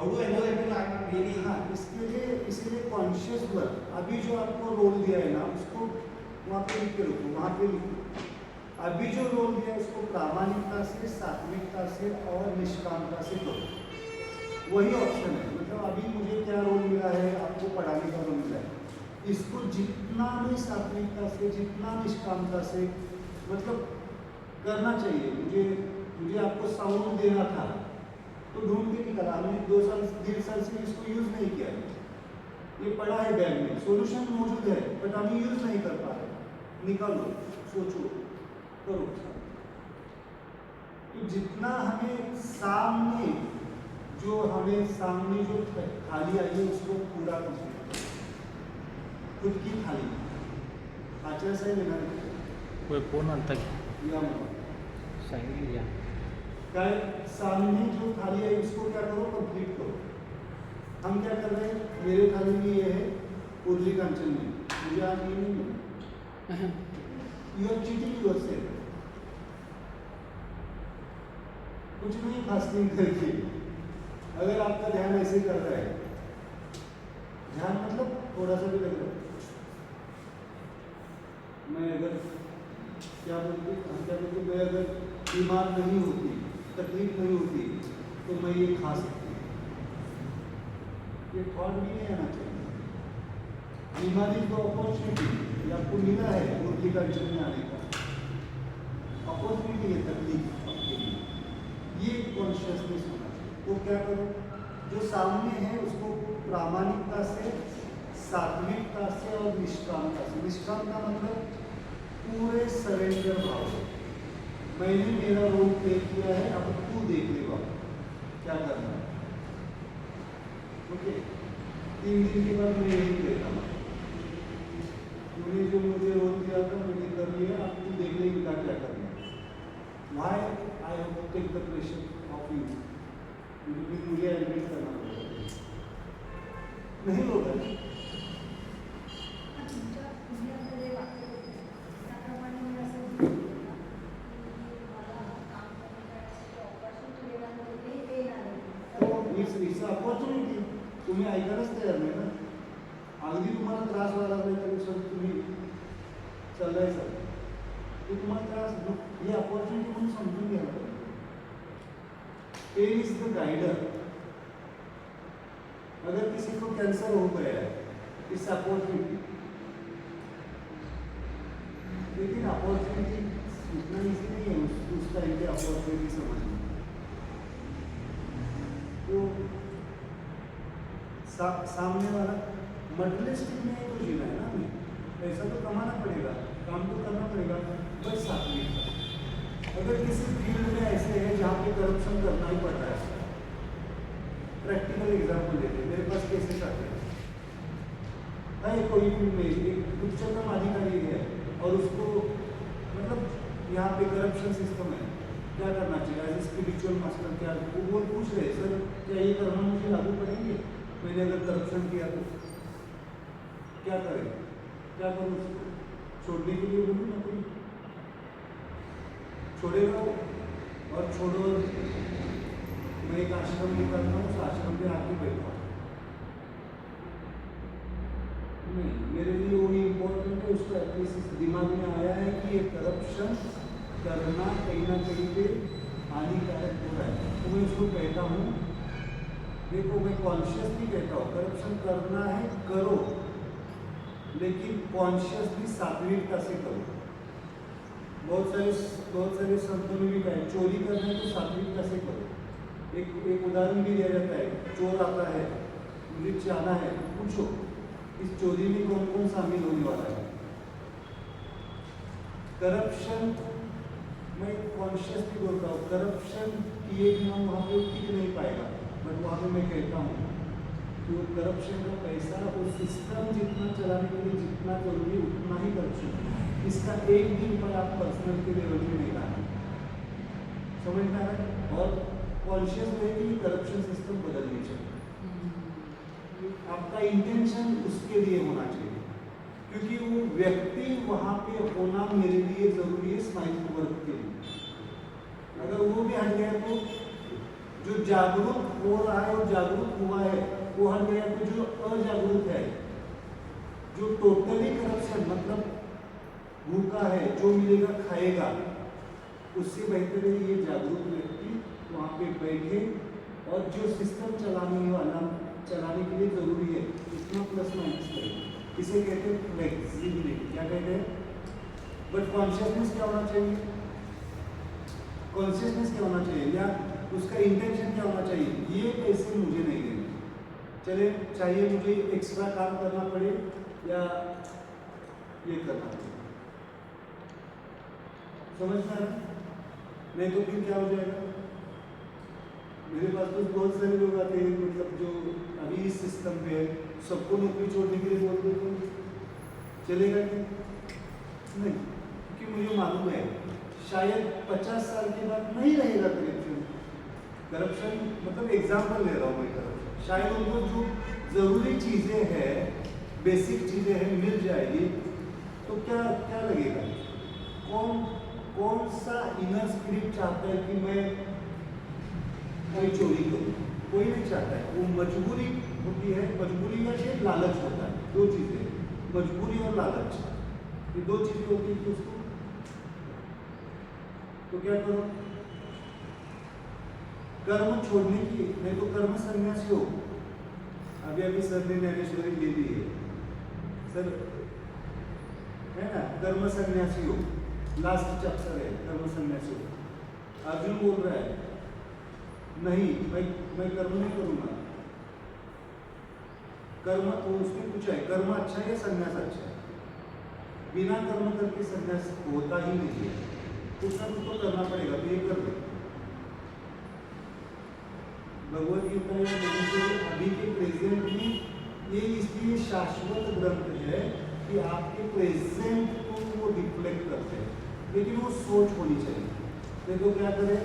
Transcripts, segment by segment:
how do I know that I'm really? हाँ, इसके लिए इसीलिए कॉन्शियस वर्क, अभी जो आपको रोल दिया है ना उसको वहाँ पे लिख के रखो, वहाँ पे लिखो। अभी जो रोल दिया है उसको प्रामाणिकता से, सात्विकता से और निष्कामता से करो। वही ऑप्शन है, मतलब अभी मुझे क्या रोल मिला है, आपको पढ़ाने का रोल मिला है, इसको जितना भी सात्विकता से, जितना निष्कामता से मतलब करना चाहिए। मुझे आपको साउंड देना था तो ढूंढ के निकाला, हमने 2 साल 1.5 साल से इसको यूज नहीं किया है, ये पड़ा है बैग में, सॉल्यूशन मौजूद है बट हम यूज नहीं कर पा रहे। निकालो, सोचो, करो। तो जितना हमें सामने जो थाली आई है उसको पूरा कंप्लीट करो, खुद की थाली आचार्य साहेब लेना कोई फोन आता या सांगितलं या काय सामने जो थाली है उसको क्या करो, कंप्लीट करो। हम क्या कर रहे हैं, मेरे थाली में ये है, उर्ली कांचन में मुझे आज ये नहीं मिला, यू आर चीटिंग योरसेल्फ। कुछ नहीं फास्टिंग करके, अगर आपका ध्यान ऐसे कर रहा है, ध्यान मतलब थोड़ा सा भी लग रहा है, मैं अगर क्या बोलते मैं अगर बीमार नहीं होती, तकलीफ नहीं होती तो मैं ये खा सकती हूँ, ये थॉट भी नहीं आना चाहिए। बीमारी को अपॉर्चुनिटी आपको मिला है मुर्गी कल्चर में आने का, अपॉर्चुनिटी है तकलीफ आपके लिए, ये कॉन्शियसनेस होना चाहिए। तो क्या करो, जो सामने है उसको प्रामाणिकता से, सात्विकता से और निष्कामता से। निष्कामता मतलब पूरे सरेंडर भाव से, मैंने मेरा रोल प्ले किया है, अब तू देख ले बाबा क्या करना है। ओके, 3 दिन के बाद मैं यही कहता हूँ, तूने जो मुझे रोल दिया था मैंने कर लिया, अब तू देख ले इनका क्या करना है। Why I have to take the pressure of you, क्योंकि मुझे एडमिट करना पड़ेगा, नहीं होगा। अपॉर्च्युनिटी तुम्ही ऐकायलाच तयार नाही ना, अगदी तुम्हाला त्रास व्हायला लागला तरी सर तुम्ही चाललाय सर, तो तुम्हाला त्रास, ही अपॉर्च्युनिटी म्हणून समजून घ्यायला पाहिजे। Pen is the guider. अगर किसी को कैंसर हो गया है, इस अपॉर्चुनिटी, लेकिन अपॉर्चुनिटी इतना ईजी नहीं है उस टाइम पे अपॉर्चुनिटी समझना। तो सामने वाला मटेरियलिस्टिक में तो जीना है ना हमें, पैसा तो कमाना पड़ेगा, काम तो करना पड़ेगा, बस सात्विक। अगर किसी फील्ड में ऐसे है जहाँ पे करप्शन करना ही पड़ रहा है, प्रैक्टिकल एग्जाम्पल देते, मेरे पास केसेस आते हैं, नहीं कोई फील्ड में एक उच्चतम अधिकारी है और उसको मतलब यहाँ पे करप्शन सिस्टम है, क्या करना चाहिए एज ए स्पिरिचुअल मास्टर। क्या वो पूछ रहे सर क्या ये करना मुझे लागू पड़ेंगे, मैंने अगर करप्शन किया तो क्या करें, क्या करूँ, उसको छोड़ने के लिए बोलूँ ना, कोई छोड़ेगा और छोड़ो। मैं एक आश्रम में करता हूँ, उस आश्रम में आके बैठा नहीं, मेरे लिए वो इम्पोर्टेंट है, उसको एटलीस्ट दिमाग में आया है कि ये करप्शन करना कहीं ना कहीं पे हानिकारक हो रहा है, तो मैं उसको कहता हूँ, देखो मैं कॉन्शियसली कहता हूँ करप्शन करना है करो, लेकिन कॉन्शियसली सात्विकता से करो। बहुत सारे संतों ने भी कहा चोरी करना है तो सात्विकता से करो। एक उदाहरण भी दिया जाता है, चोर आता है, मुझे जाना है, पूछो इस चोरी में कौन कौन शामिल होने वाला है। करप्शन, मैं कॉन्शियसली बोलता हूँ, करप्शन किए बिना वहाँ पे टिक नहीं पाएगा, बट वहाँ पे मैं कहता हूँ कि वो करप्शन का पैसा वो सिस्टम जितना चलाने के लिए जितना जरूरी उतना ही करप्शन है, इसका एक भी ऊपर आप पर्सनल के लेवल में नहीं लाना, समझ में आ रहा है। और कॉन्शियस है कि करप्शन सिस्टम बदलनी चाहिए, आपका इंटेंशन उसके लिए होना चाहिए, क्योंकि वो व्यक्ति वहाँ पे होना मेरे लिए जरूरी है स्माइल वर्क के लिए। अगर वो भी हट गया तो जो जागरूक हो रहा है और जागरूक हुआ है वो हट गया, तो जो अजागरूक है, जो टोटली करप्शन मतलब भूखा है, जो मिलेगा खाएगा, उससे बेहतर है ये जागरूक व्यक्ति वहाँ पे बैठे और जो सिस्टम चलाने के लिए जरूरी है इतना प्लस माइनस करें। इसे कहते हैं फ्लेक्सिबिलिटी। क्या कहते हैं? बट कॉन्शियसनेस क्या होना चाहिए? कॉन्शियसनेस क्या होना चाहिए या उसका इंटेंशन क्या होना चाहिए? ये पैसे मुझे नहीं देने, चले चाहिए मुझे एक्स्ट्रा काम करना पड़े या ये करना पड़े, समझ में आ रहा? नहीं तो फिर क्या हो जाएगा? मेरे पास तो बहुत सारे लोग आते हैं मतलब जो अभी इस सिस्टम पे है, सबको नौकरी छोड़ने के लिए बोल देते हैं, चलेगा क्या? नहीं, क्योंकि मुझे मालूम है शायद 50 साल के बाद नहीं रहेगा करप्शन मतलब एग्जाम्पल ले रहा हूँ मैं करप्शन, शायद उनको जो जरूरी चीज़ें हैं, बेसिक चीज़ें हैं मिल जाएगी, तो क्या क्या लगेगा? कौन सा इनर स्पिरिट चाहता है कि मैं कोई चोरी करूँ? कोई नहीं चाहता है। वो मजबूरी होती है, मजबूरी या फिर लालच होता है, दो चीज़ें, मजबूरी और लालच, ये दो चीज़ें होती है। उसको तो क्या करो? कर्म छोड़ने की, नहीं तो कर्म संन्यासी हो। अभी सर ने ज्ञानेश्वरी ले ली है सर, है ना? कर्म संन्यासी हो, लास्ट चैप्टर है कर्म संन्यासी हो। अर्जुन बोल रहा है नहीं मैं कर्म नहीं करूंगा। कर्म तो उसने पूछा है कर्म अच्छा है या संन्यास अच्छा है? बिना कर्म करके संन्यास होता ही नहीं है, कुछ ना कुछ तो करना पड़ेगा, तो ये कर दे। भगवद गीता अभी के प्रेजेंट में ये इसलिए शाश्वत ग्रंथ है कि आपके प्रेजेंट को वो रिफ्लेक्ट करते हैं, लेकिन वो सोच होनी चाहिए। देखो क्या करें,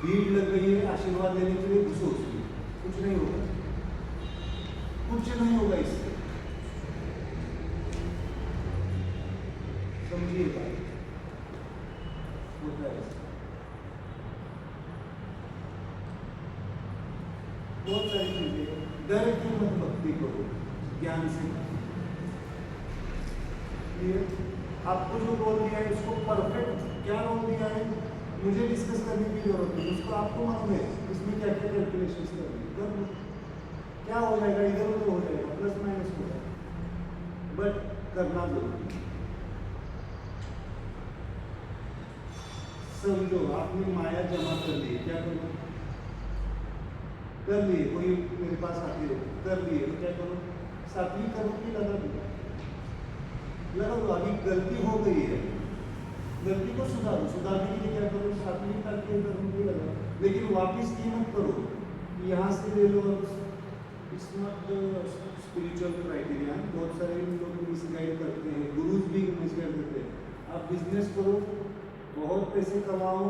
भीड़ लग गई है आशीर्वाद देने के लिए, घुसो उसमें, कुछ नहीं होगा, कुछ नहीं होगा इससे, समझिए बात होता है। बहुत सारी चीजें, डर की मत भक्ति करो, ज्ञान से। आपको जो रोल दिया है उसको परफेक्ट क्या रोल दिया है मुझे डिस्कस करने की जरूरत नहीं, उसको आपको मालूम है इसमें क्या क्या कैलकुलेशन करनी, कर क्या हो जाएगा, इधर उधर हो जाएगा, प्लस माइनस हो जाएगा, बट करना जरूरी। समझो आपने माया जमा कर ली, क्या करो? कर लिए, कोई मेरे पास आते हो कर लिए, तो क्या करो? सात्विक कर्म की लगा दो, अभी गलती हो गई है, गलती को सुधारो, सुधारने के लिए क्या करो? सात्विक कर्म की लगा, लेकिन वापिस ये मत करो यहाँ से ले लो। It's not spiritual criteria. बहुत सारे लोग मिसगाइड करते हैं, गुरुज भी मिसगाइड करते हैं। आप बिजनेस करो, बहुत पैसे कमाओ,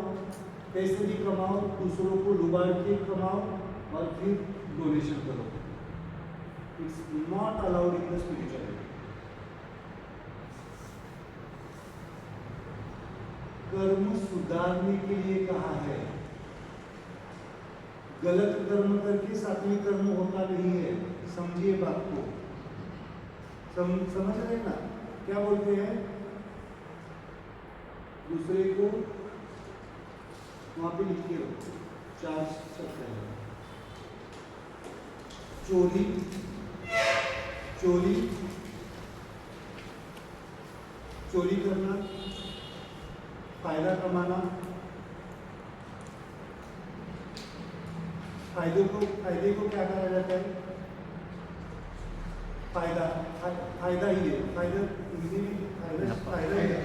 पैसे भी कमाओ, दूसरों को लुभा के कमाओ और फिर डोनेशन करो। It's not allowed in the spirituality. कर्म सुधारने के लिए कहा है, गलत कर्म करके सात्विक कर्म होता नहीं है, समझिए बात को, समझ रहे ना? क्या बोलते हैं? दूसरे को वहां पे लिखिए, 4 शब्द है, चोरी, चोरी, चोरी करना, फायदा कमाना, फायदे को क्या कहा जाता है? फायदा, फायदा ही है, फायदा हिंदी में फायदा ही है।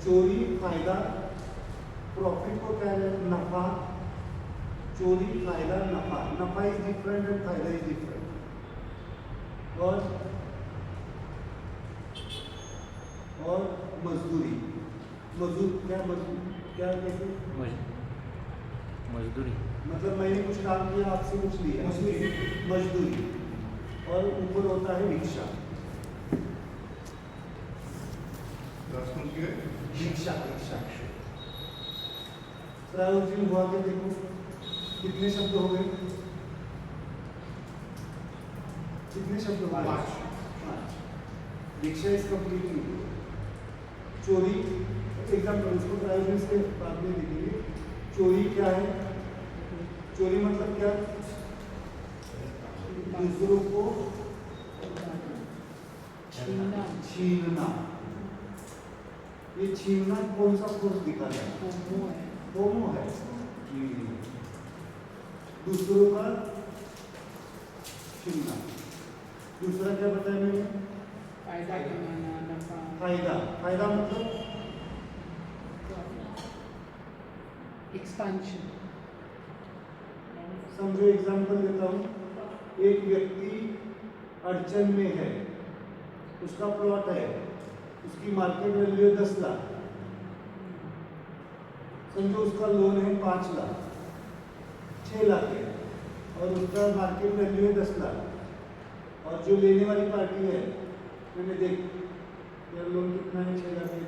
चोरी फायदा, प्रॉफिट को क्या है? नफा। चोरी फायदा नफा, नफा इज डिफरेंट एंड फायदा इज डिफरेंट। और मजदूरी, क्या कहते? मजदूरी मतलब मैंने कुछ काम किया, आपसे कुछ लिया, मजदूरी। और ऊपर होता है भिक्षा, भिक्षा। हुआ के देखो, कितने शब्द हो गए? कितने शब्द हो गए? 5। दीक्षा इज कंप्लीटली। चोरी एग्जाम्पल उसको प्राइवेट से बाद में लिखेंगे। चोरी क्या है? चोरी मतलब क्या? दूसरों को छीनना। ये छीनना कौन सा फोर्स दिखा रहा है? होमो है। दूसरों का छीनना। दूसरा क्या बताया मैंने? फायदा कमाना, नफा। फायदा मतलब एक्सपेंशन। समझो एग्जांपल देता हूँ। एक व्यक्ति अड़चन में है, उसका प्लॉट है, उसकी मार्केट वैल्यू है 10 लाख। समझो उसका लोन है 5 लाख, 6 लाख है, और उसका मार्केट वैल्यू है 10 लाख। और जो लेने वाली पार्टी है, मैंने देख यार लोन कितना है, 6 लाख है,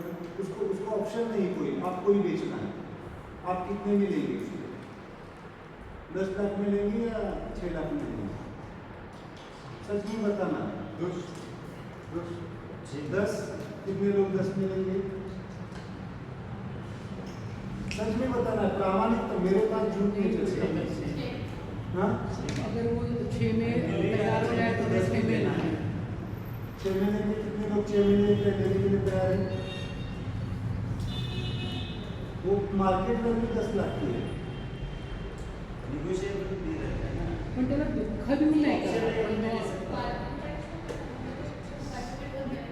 उसको ऑप्शन नहीं कोई, आपको ही बेचना है। आप कितने में लेंगे उसको? 10 लाख में लेंगे या 6 लाख में लेंगे? सच नहीं बताना। 10 कितने लोग 10 में लेंगे? सच में बताना है, प्रामाणिक। तो मेरे पास झूठ नहीं चलेगा। हाँ, अगर वो 6 में तैयार हो जाए तो 10 में लेना है। 6 महीने में कितने लोग 6 महीने लेने के लिए तैयार हैं? वो मार्केट वैल्यू 10 लाख की है। पण त्याला दुःख देऊन नाही का?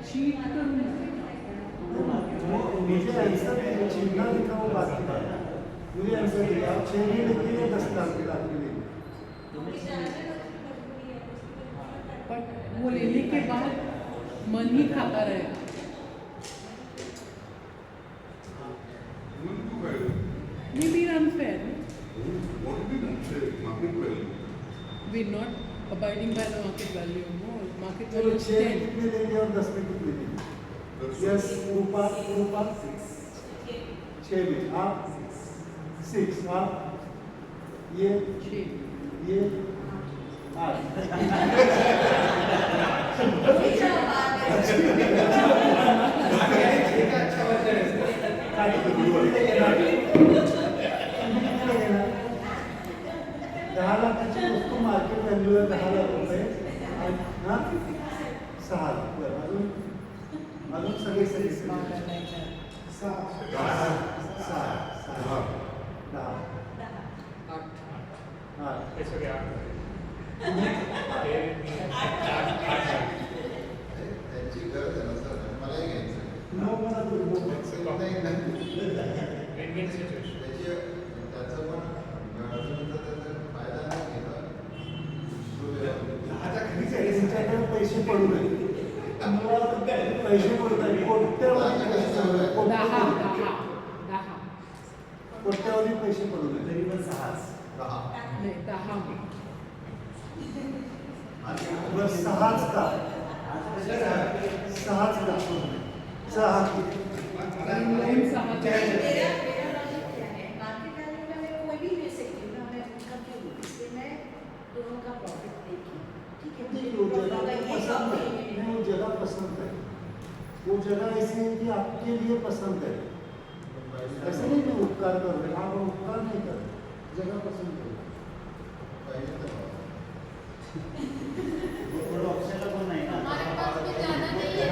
चीट करून नाही. मुझे आंसर छीनना लिखा वो बात की बात है। मुझे आंसर दिया, आप 6 महीने के लिए 10 लाख के लिए। बट वो लेने के बाद मन ही खाता रहेगा। May be unfair. We're not abiding by the market value. No, market चलो value is 6 में 10. कितने लेंगे और 10 में कितने लेंगे? यस, रूपा 6 में, आप 6, आप ये 8। दहा लाखाची वस्तू मार्केट व्हॅल्यू आहे 10 लाख रुपये। हां, 6 लाख। बरं, अजून सगळे 8 पैसे पडू नये। पैसे पडतात, कोट्यवधी पैसे पडू नये। तरी पण 6 बस 6च का? 6च का? 6 वो जगह पसंद है। वो जगह ऐसी है कि आपके लिए पसंद है। ऐसे नहीं कि उपकार कर रहे, आप उपकार नहीं कर रहे, जगह पसंद है। ऑप्शन पण नाही ना, हमारे पास भी ज़्यादा नहीं है,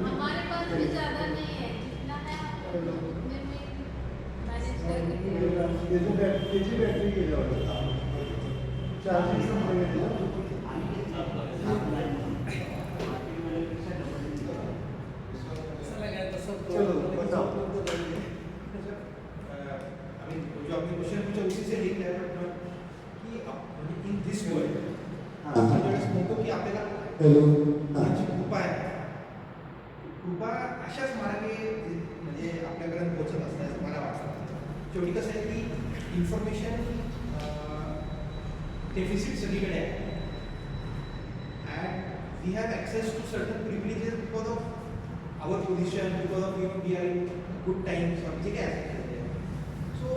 हमारे पास भी ज़्यादा नहीं है, जितना है उतने में मैनेज करके। ये जो बैटरी के लिए चार्जिंग चलो बताओ। जो आपने क्वेश्चन पूछा उसी से लिंक है कि इन दिस वर्ल्ड म्हणतो की आपल्याला कृपा आहे, कृपा अशाच मार्गे म्हणजे आपल्याकडे पोहोचत असते असं मला वाटतं। शेवटी कसं आहे की इन्फॉर्मेशन डेफिसिट सगळीकडे आहे and we have access to certain privileges because of our position, because of we are in good times or जे काय असेल. सो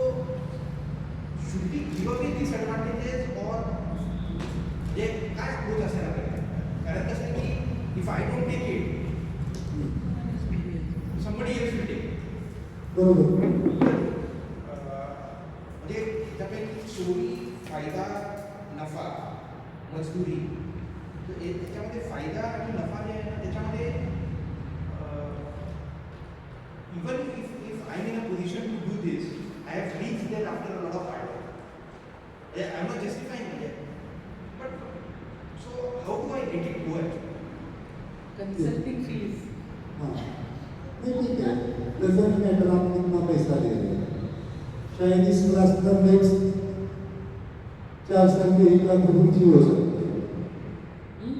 should we give away these advantages or जे काय अप्रोच असायला पाहिजे? कारण कसं आहे की if I don't take it, somebody else will take it. बरोबर. म्हणजे त्याच्यापैकी चोरी, फायदा, नफा, मजदुरी, तर त्याच्यामध्ये फायदा आणि नफा जे आहे ना त्याच्यामध्ये even if I'm in a position to do this, I have reached there after a lot of hard work. I'm not justifying it, but so how do I get it go actually? Consulting fees हाँ नहीं ठीक है doesn't matter आप कितना पैसा ले रहे हैं शायद इस क्लास का नेक्स्ट 4 साल में 1 लाख रुपए की हो सकती है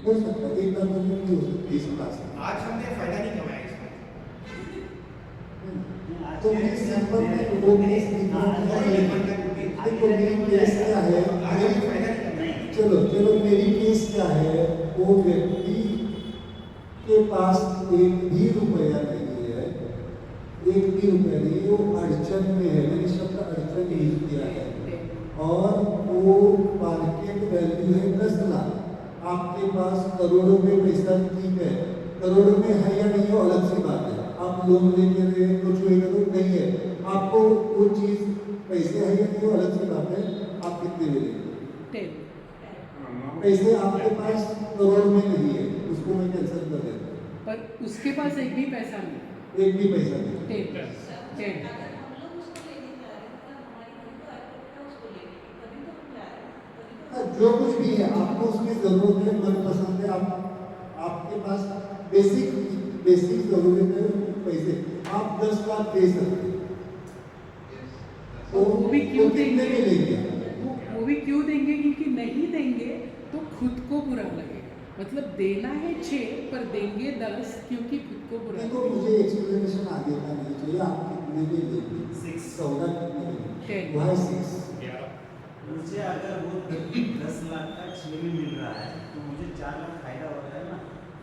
1 लाख रुपए की हो सकती है इस क्लास में आज हमने फायदा नहीं कमाया इसमें तो मेरी सैंपल में वो केस दिखा देखो मेरी केस क्या है चलो मेरी केस क्या है वो व्यक्ति के पास एक भी रुपया नहीं है वो अड़चन में है मैंने शब्द अड़चन यूज किया है और वो मार्केट वैल्यू है 10 लाख आपके पास करोड़ों में पैसा ठीक है करोड़ों में है या नहीं वो अलग सी बात है आप लोन लेके रहे कुछ होएगा तो नहीं है आपको वो चीज पैसे है या नहीं वो अलग सी बात है आप कितने में लेंगे 10 पैसे आपके पास करोड़ में नहीं है उसको मैं कैंसिल कर देता हूँ पर उसके पास एक भी पैसा नहीं एक भी पैसा नहीं 10 अगर हम लोग उसको लेने जा रहे हैं तो हमारी मनी तो आएगा उसको लेने की तभी तो हम जा रहे हैं तभी तो जो कुछ भी है आपको उसकी जरूरत है मनपसंद है आप आपके पास बेसिक जरूरत है पैसे आप 10 लाख दे सकते हैं तो वो भी क्यों कितने देंगे में लेंगे वो भी क्यों देंगे क्योंकि नहीं देंगे तो खुद को बुरा लगेगा मतलब देना है 6 पर देंगे 10 क्योंकि खुद को बुरा देखो लगेगा मुझे एक्सप्लेनेशन आगे का नहीं चाहिए आप कितने में लेंगे 14 कितने में Ten. वहाँ 6 मुझे अगर वो 10 लाख का 6 में मिल रहा है तो मुझे 4 लाख फायदा हो रहा है ना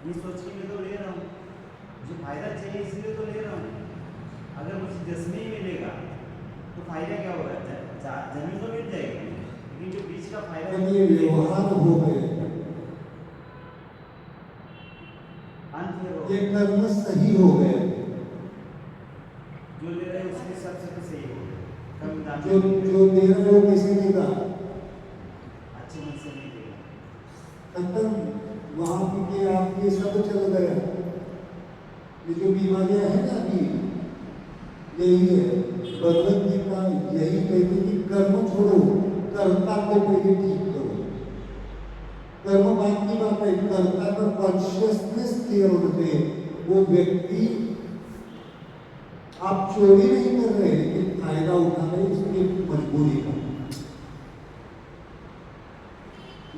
ये सोच के मैं तो ले रहा हूँ मुझे फायदा चाहिए इसलिए तो ले रहा हूँ अगर मुझे 10 में ही मिलेगा तो फायदा क्या होगा जमीन तो मिल जाएगी लेकिन जो बीच का फायदा ये व्यवहार हो गए ये कर्म सही हो गए जो ले रहे हैं उसके सब से सही हो गया कम दाम जो दे रहे हो कैसे देगा अच्छे मन से नहीं देगा खत्म वहाँ के आपके सब चल गया ये जो बीमारियां है ना अभी यही है भगवत गीता यही कहती कि कर्म छोड़ो कर्ता को पहले ठीक करो कर्म बात की बात है कर्ता का कॉन्शियसनेस क्लियर होना चाहिए वो व्यक्ति आप चोरी नहीं कर रहे लेकिन फायदा उठा रहे उसकी मजबूरी का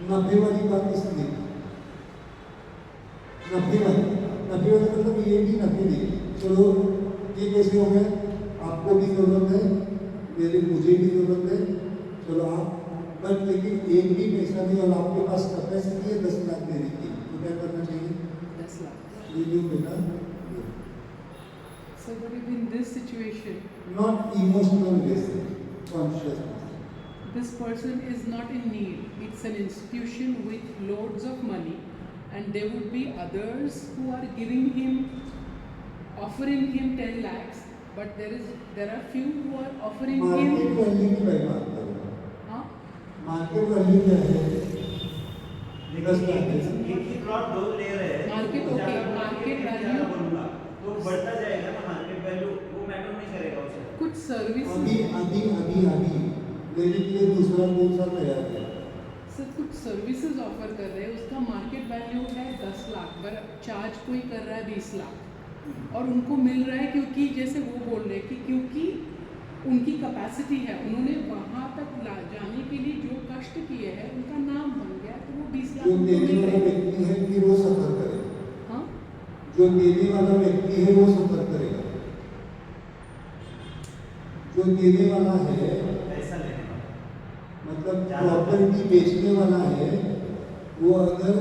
नफे वाली बात इसलिए नफे वाली मतलब ये भी नफे नहीं चलो ये कैसे हो गया आपको भी जरूरत है मुझे भी जरूरत है चलो आप बट लेकिन एक भी पैसा नहीं और आपके पास कैपेसिटी है 10 लाख देने की तो क्या करना चाहिए 10 लाख ये जो बेटा So but if in this situation not emotional basis consciousness this person is not in need it's an institution with loads of money and there would be others who are giving him offering him 10 lakhs but there are few who are offering market him value की मैं बात करूँगा हाँ market value क्या है लेकिन एक ही plot दो ले रहे हैं Market, तो okay, ज़्यादा market मैं value- बोलूँगा तो बढ़ता जाएगा ना मार्केट वैल्यू वो मैटर नहीं करेगा उसे कुछ सर्विस अभी लेने के लिए दूसरा कौन सा तैयार है सर कुछ सर्विसेज ऑफर कर रहे हैं उसका मार्केट वैल्यू है 10 लाख पर चार्ज कोई कर रहा है 20 लाख और उनको मिल रहा है क्योंकि जैसे वो बोल रहे हैं कि क्योंकि उनकी कैपेसिटी है उन्होंने वहाँ तक जाने के लिए जो कष्ट किए हैं उनका नाम बन गया तो वो 20 लाख जो उनको देने मिल वाला रहे हैं व्यक्ति है कि वो सफर करेगा हाँ जो देने वाला व्यक्ति है वो सफर करेगा जो देने वाला है पैसा लेने वाला मतलब प्रॉपर्टी बेचने वाला है वो अगर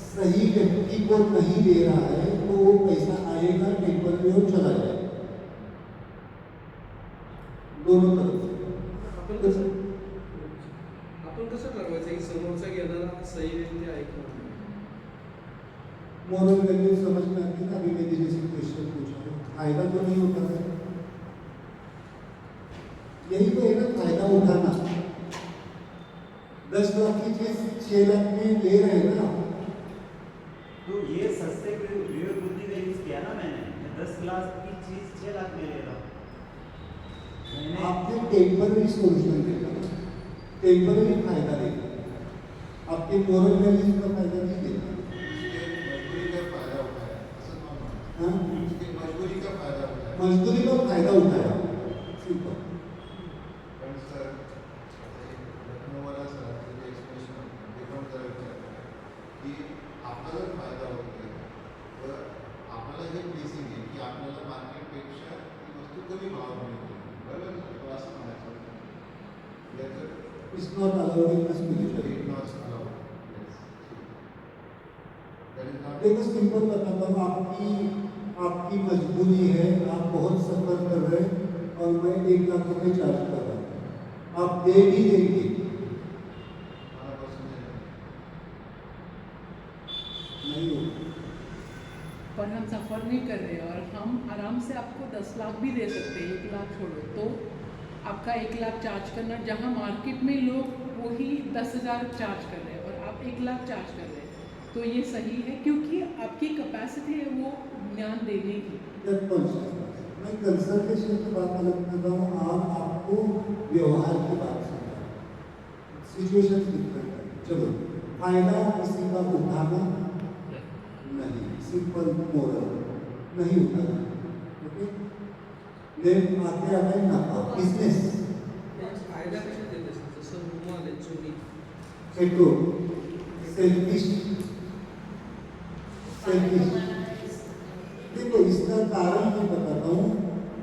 सही व्यक्ति को नहीं दे रहा है तो वो पैसा आएगा टेबल पे और चला जाएगा दोनों तरफ से यही तो है ना फायदा उठाना। 10 लाख की चीज 6 लाख में ले रहे हैं ना। तो ये सस्ते विवेक बुद्धि का यूज किया ना मैंने। 10 लाख की चीज 6 लाख में ले रहा हूँ मैंने। आपने टेम्पररी सोल्यूशन देखा ना, टेम्पररी फायदा देखा, आपके मोरल वैल्यूज का फायदा नहीं देखा। मजबूरी का फायदा उठाया, असर मानो। हाँ? उसकी मजबूरी का फायदा उठाया। मजदूरी का फायदा उठाया, सिंपल। पण सर, लखनऊवाला सरांचं जे एक्सप्रेशन होतं ते पण जरा विचार करा की आपला जर फायदा होतोय तर आपल्याला हे प्लेसिंग आहे की आपल्याला मार्केटपेक्षा ती वस्तू कमी भावात मिळते, बरोबर ना? तो असं म्हणायचं होतं. याचं It's not allowed in the spiritual. it not allowed. Yes. That is not. देखो सिंपल बताता हूँ, आपकी मजबूरी है, आप बहुत सफर कर रहे हैं और मैं 1 लाख रुपए चार्ज कर रहा हूँ, आप दे भी देंगे मनापासून नहीं होगा। पर हम सफ़र नहीं कर रहे और हम आराम से आपको 10 लाख भी दे सकते हैं, 1 लाख छोड़ो तो आपका 1 लाख चार्ज करना, जहाँ मार्केट में लोग वही 10,000 चार्ज कर रहे हैं और आप 1 लाख चार्ज कर रहे हैं, तो ये सही है क्योंकि आपकी कैपेसिटी है वो ज्ञान देने की। मैं कंसल्टेशन की बात अलग कर रहा हूँ, आपको व्यवहार की बात समझा, सिचुएशन डिफरेंट है। चलो, फायदा किसी का उठाना नहीं, सिंपल मोरल नहीं उठाना, ओके। देन आते आते नफा, बिजनेस फायदा कशा देत असतात, जसं रुमाल आहे, चोरी, सेटो, सेल्फिश। देखो इसका कारण मैं बताता हूँ,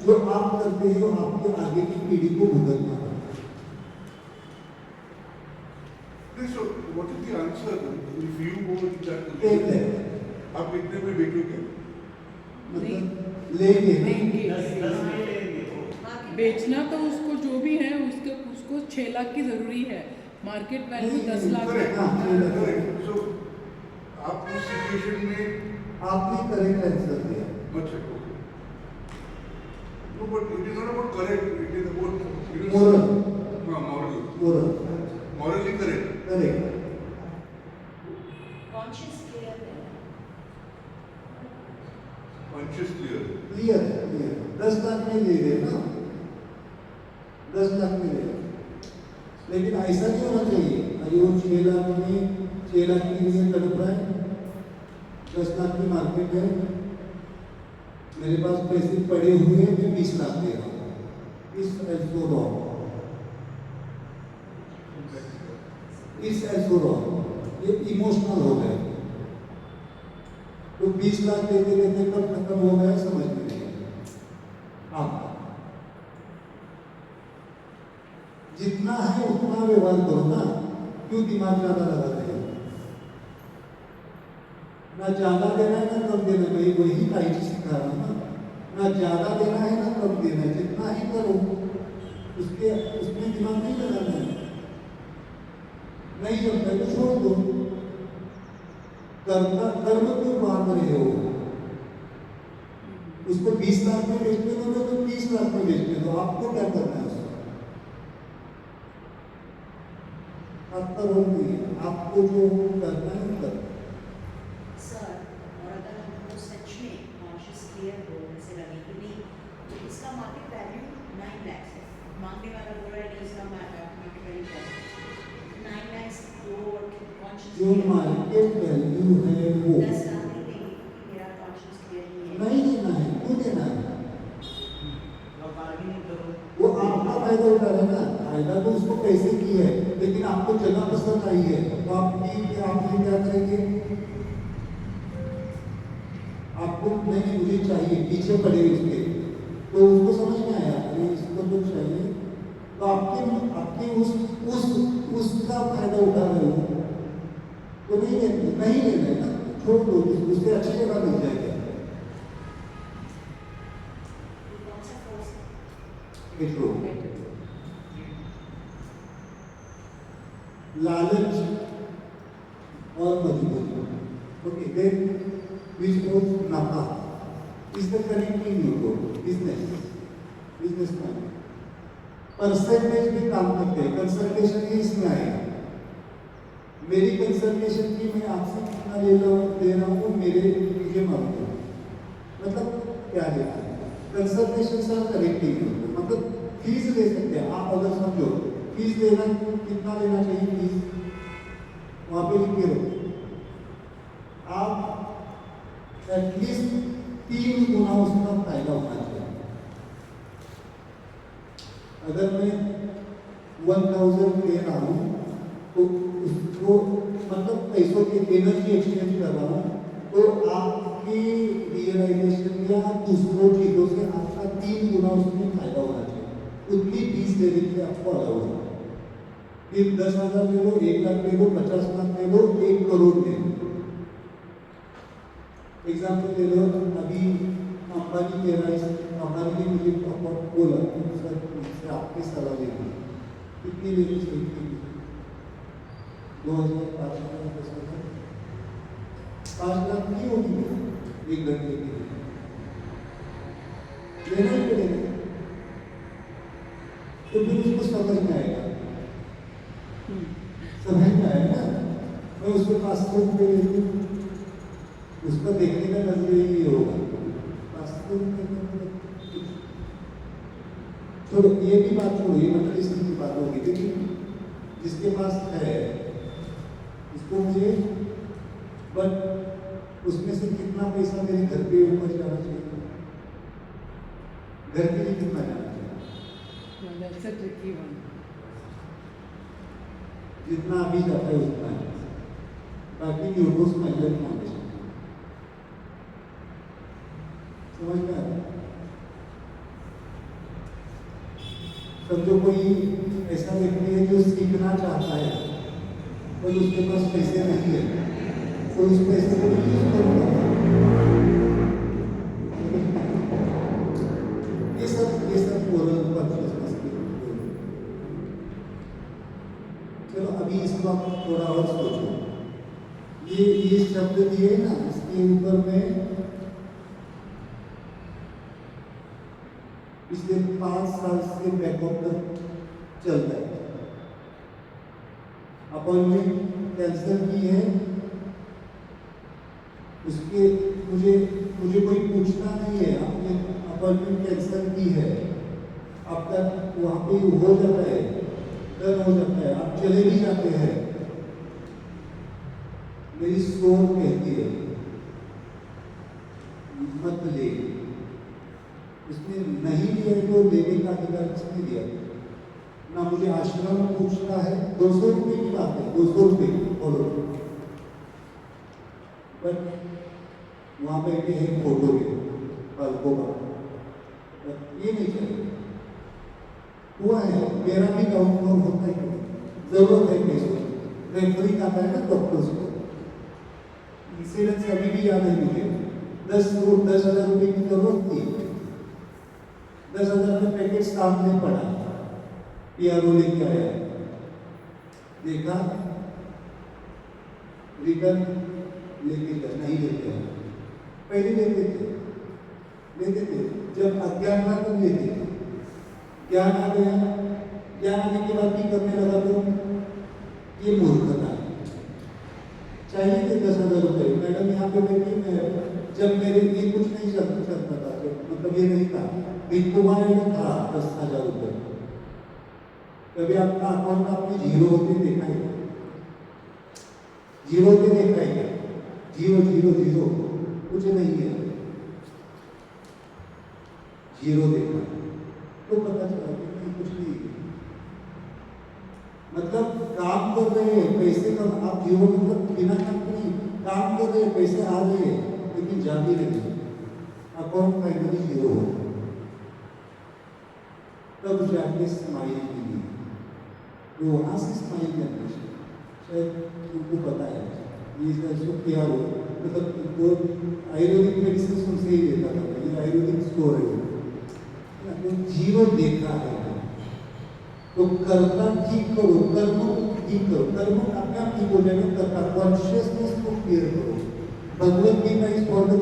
जो आप करते हो आपके आगे की पीढ़ी को भुगतना पड़ता है। So, what is the answer if you go in that एक position? है, आप कितने में बेचोगे? मतलब लेंगे देंगे 10 में लेंगे वो। बेचना तो उसको जो भी है उसको 6 लाख की ज़रूरी है, मार्केट वैल्यू 10 लाख Correct. है। Correct. So, आप उस सिचुएशन में आपने करेक्ट आंसर दिया। अच्छा, okay. No, but it is not about correct. It is about moral, moral. Moral, Morally correct. Correct. Conscious clear है। Conscious clear. क्लियर है, क्लियर। 10 लाख में ले रहे ना, 10 लाख में ले रहे, लेकिन ऐसा नहीं होना चाहिए अरे वो 6 लाख के लिए तड़प रहा है, 10 लाख की मार्केट है, मेरे पास पैसे पड़े हुए हैं, मैं 20 लाख दे रहा हूँ। इस एल्सो रॉन्ग, इस एल्सो रॉन्ग, ये इमोशनल हो गए। तो 20 लाख देते देते कब खत्म हो गया समझ में नहीं आया। आप जितना है उतना व्यवहार करो ना, क्यों दिमाग ज्यादा लगा रहे हो? ना ज्यादा देना है ना कम देना, मैं वही टाइप सिखा रहा हूँ ना ज्यादा देना है ना कम देना है, जितना ही करो, उसमें दिमाग नहीं लगाना है। नहीं जमता है तो छोड़ दो, कर्म क्यों बांध रहे हो? उसको 20 लाख में बेचने दो तो 30 लाख में बेचने दो, आपको क्या करना है उसको? आपका रोल नहीं है, आपको जो करना है वो करना है। सर, और अगर हमको सच में कॉन्शियस क्लियर हो, जैसे लगे कि नहीं तो इसका मार्केट वैल्यू 9 लाख है, मांगने वाला बोल रहा है कि इसका मार्केट वैल्यू 9 लाख, तो कॉन्शियस जो मार्केट वैल्यू है वो 10 लाख नहीं देंगे, मेरा कॉन्शियस क्लियर नहीं है। नहीं देना है, क्यों देना है? और बार्गेनिंग करो। वो आपका फायदा उठा रहा है ना, फायदा तो उसको पैसे की है, लेकिन आपको जगह पसंद आई है, तो आपने क्या चाहिए? आपको नहीं, मुझे चाहिए, पीछे पड़े उसके, तो उसको समझ में आया अरे इसको तो चाहिए, तो आपके उसका फायदा उठा रहे हो, तो नहीं लेना है ना, छोड़ दो, उससे अच्छी जगह मिल जाएगी। कौन सा कोर्स है? देखो, लालच और मजबूरी, okay, then which goes napa is the connecting node, business man। Percentage भी काम करते हैं। कंसल्टेशन ही इसमें आएगा। मेरी कंसल्टेशन की मैं आपसे कितना दे रहा हूँ मेरे मुझे मालूम है। मतलब क्या है कंसल्टेशन सर करेक्ट नहीं होते, मतलब फीस ले सकते हैं आप। अगर समझो फीस लेना कितना लेना चाहिए, फीस वहाँ पे लिख के रखो आप। एटलीस्ट 3 गुना उसका फायदा होना चाहिए। अगर मैं 1000 ले रहा हूँ तो उसको मतलब पैसों की एनर्जी एक्सचेंज कर रहा हूँ, तो आपकी रियलाइजेशन या दूसरों चीज़ों से आपका 3 गुना उसमें फायदा होना चाहिए। उतनी फीस देने के लिए आपको अलाउ है। फिर 10,000 ले लो, 1 लाख ले लो, 50 लाख ले लो, 1 करोड़ ले लो। एग्जाम्पल ले लो, अभी अंबानी कह रहा है, अंबानी ने मुझे बोला सर मुझसे आपकी सलाह लेनी, कितनी लेनी चाहिए? 2,000, 5,000, 10,000, 5 लाख नहीं होगी 1 घंटे के लिए, लेना ही पड़ेगा। तो फिर उसको समझ में आएगा, समझ में आएगा। मैं उसके पास पे उसको देखने का नजरिया ही होगा। छोड़ो ये भी बात छोड़ो, ये मतलब इसकी बात होगी, लेकिन जिसके पास है उसको मुझे बट उसमें से कितना पैसा मेरे घर पे ऊपर जाना चाहिए, घर के लिए कितना जाना चाहिए? That's a tricky one. जितना अभी जाता है उतना है, बाकी यूट्यूब महिला फाउंडेशन समझ में आया। समझो कोई ऐसा व्यक्ति है जो सीखना चाहता है और उसके पास पैसे नहीं है, तो उस पैसे को यूज करूँगा। ये सब मोरल कॉन्शियसनेस की। चलो अभी इस वक्त थोड़ा और सोचो, ये शब्द दिए ना, इसके ऊपर में पिछले 5 साल से बैकअप तक चलता है। अपॉइंटमेंट कैंसिल की है, उसके मुझे कोई पूछना नहीं है, आपने अपॉइंटमेंट कैंसिल की है, अब तक वहाँ पे हो जाता है, डन हो जाता है, आप चले भी जाते हैं। मेरी सोच कहती है मत ले, उसने नहीं लिया तो लेने का अधिकार किसने दिया? ना मुझे आश्रम पूछता है, 200 रुपये की बात है, 200 रुपये फॉलो, बट वहाँ बैठे हैं फोटो के बालकों का, ये नहीं चलेगा। हुआ है, मेरा भी डाउनफॉल होता है, जरूरत है पैसों, रेफरी आता है ना डॉक्टर्स को, इंसिडेंस अभी भी याद है मुझे, 10,000 रुपये की जरूरत थी, 10,000 का पैकेट सामने पड़ा, पीआरओ लेके आया, देखा रिटर्न लेके गया, नहीं लेते हैं, पहले लेते थे, जब अज्ञान था तब लेते थे, ज्ञान आ गया, ज्ञान आने के बाद भी करने लगा तो ये मूर्खता है। चाहिए थे 10,000 रुपये, मैडम यहाँ पे बैठी, मैं जब मेरे लिए कुछ नहीं चलता था, मतलब ये नहीं था, तुम्हारे में था 10,000 रुपये, कभी आपका अकाउंट आपने जीरो होते देखा है? जीरो होते देखा है क्या? जीरो कुछ नहीं है, जीरो देखा तो पता चला कि कुछ नहीं है। मतलब काम कर रहे हैं, पैसे का आप जीरो मतलब बिना काम नहीं, काम कर रहे हैं, पैसे आ रहे हैं, लेकिन जा भी रहे हैं, अकाउंट फाइनली जीरो हो, तब जाके स्माइल मिली, तो वहाँ से स्माइल करना शायद उनको पता है ये क्या हो, मतलब वो आयुर्वेदिक मेडिसिन उनसे ही लेता था, ये आयुर्वेदिक स्टोर है, तो जीरो देखा है, तो कर्ता ठीक करो, कर्म ठीक करो, कर्म अपने आप ठीक हो जाएगा, कर्ता कॉन्शियसनेस को क्लियर करो। Bhagavad Gita is for the